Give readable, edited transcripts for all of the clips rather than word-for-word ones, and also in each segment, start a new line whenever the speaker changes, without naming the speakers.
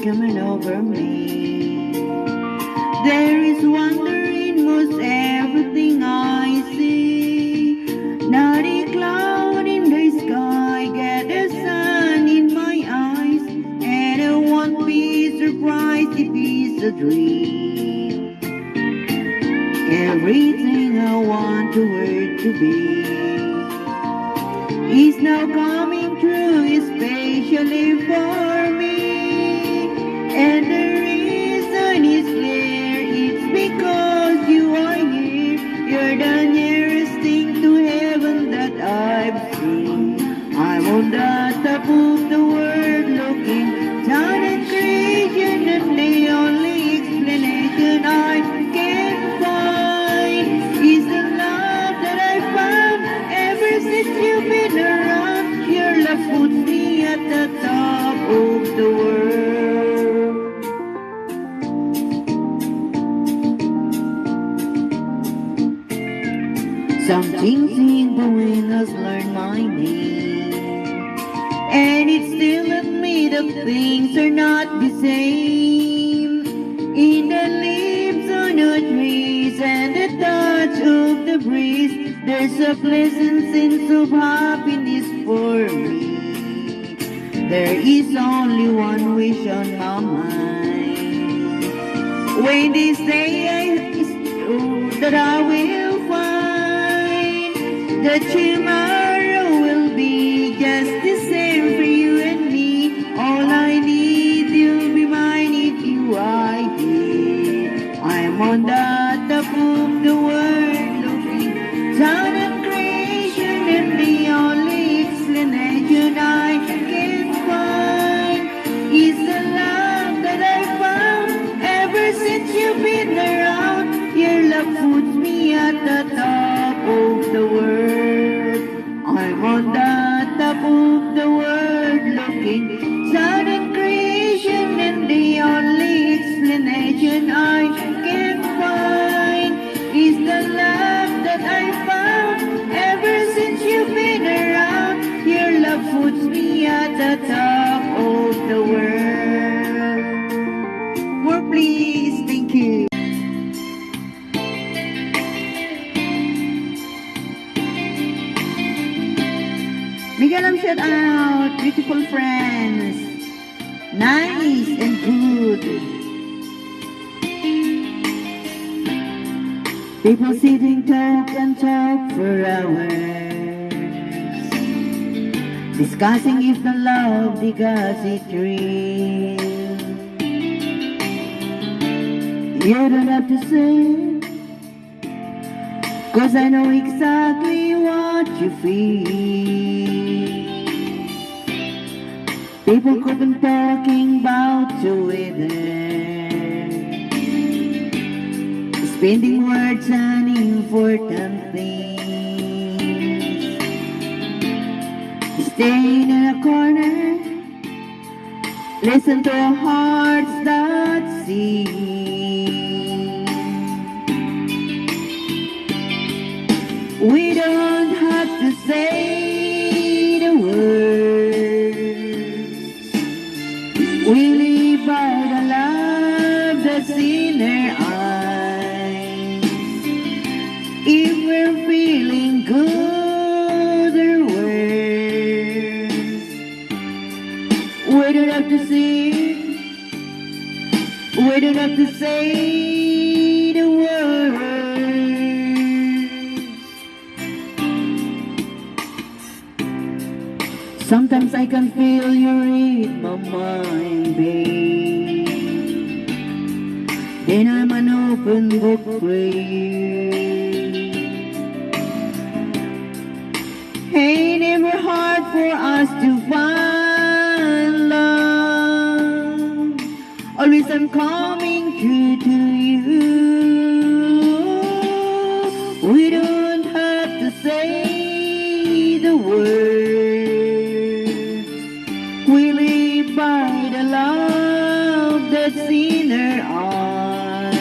coming over me. There is wonder in most everything I see. Not a cloud in the sky, get the sun in my eyes, and I won't be surprised if it's a dream. Everything I want the world to be is now coming true, especially for me. And the reason is clear, it's because you are here. You're the nearest thing to heaven that I've seen. I'm on the top of the world looking down at creation, and the only explanation I can find is the love that I found ever since you've been around. Your love puts me at the top of the world. Something in the wind has learned my name, and it's still me that things are not the same. In the leaves on the trees and the touch of the breeze, there's a pleasant sense of happiness for me. There is only one wish on my mind. When this day is through, that I will find that tomorrow will be just the same for you and me. All I need, you'll be mine if you are here. I'm on the top of the world looking down at creation, and the only explanation I can find is the love that I found ever since you've been around. Your love puts me at the top of the world. I'm on the top of the world looking down at creation, and the only explanation I can find is the love that I found ever since you've been around. Your love puts me at the top of the world. More please, thank you. Miguel, shout out, beautiful friends. Nice and good. People sitting talk and talk for hours, discussing if the love because it's real. You don't have to say, 'cause I know exactly what you feel. People could be talking about the weather, spending words on important things. Staying in a corner, listen to our hearts that sing. We don't have to say the words, we live by the love that's in our eyes. If we're feeling good or worse, we don't have to sing, we don't have to say the words. Sometimes I can feel you're in my mind, babe. Then I'm an open book for you. Ain't never hard for us to find love. Always I'm coming true to you. We don't have to say the words, we live by the love that's in our eyes.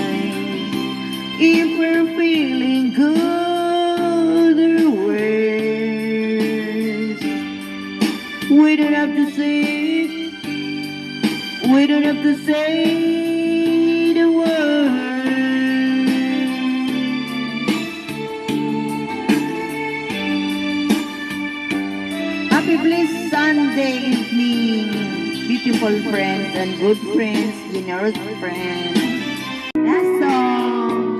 If we're feeling good or worse, we don't have to say, We don't have to say the word. Happy blessed Sunday evening, beautiful friends and good friends, generous friends. That song,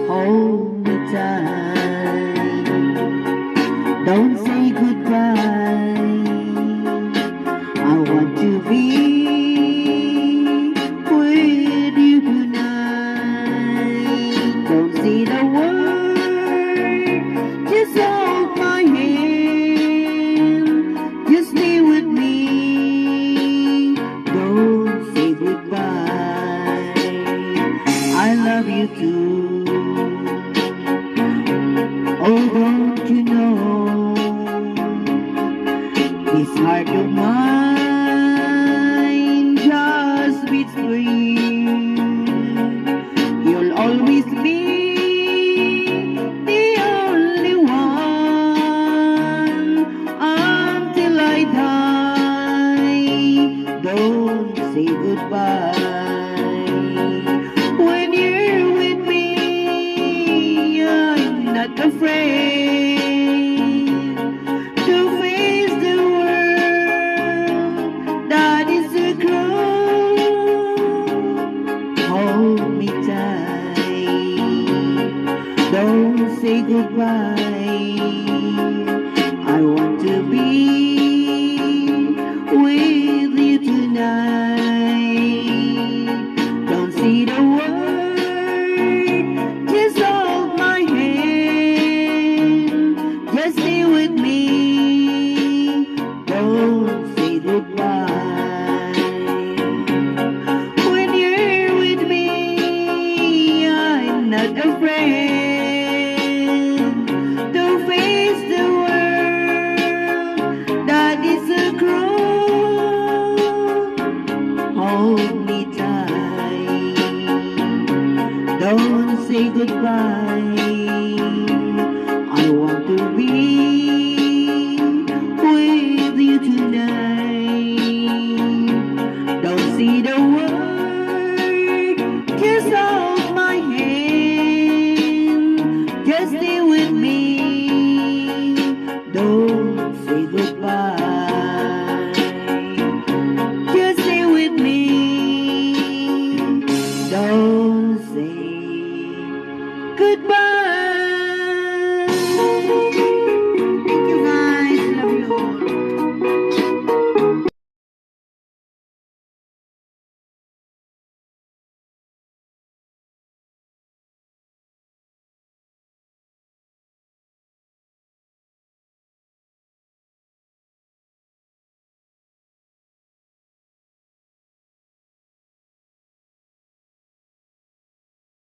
hold me tight, don't say goodbye. I want to be with you tonight. Don't say the word, just hold my hand. Just stay with me. Don't say goodbye. I love you too. Oh, don't you know? This heart of mine just beats for you. You'll always be the only one until I die. Don't say goodbye. When you're with me, I'm not afraid to face the world that is a cruel. Hold me tight, don't say goodbye. I want to be with you tonight. Don't say the word, just hold my hand. Just stay with me. Don't say goodbye. When you're with me, I'm not afraid to face the world that is a cruel. Hold me tight, don't say goodbye. I want to be with you tonight. Don't see the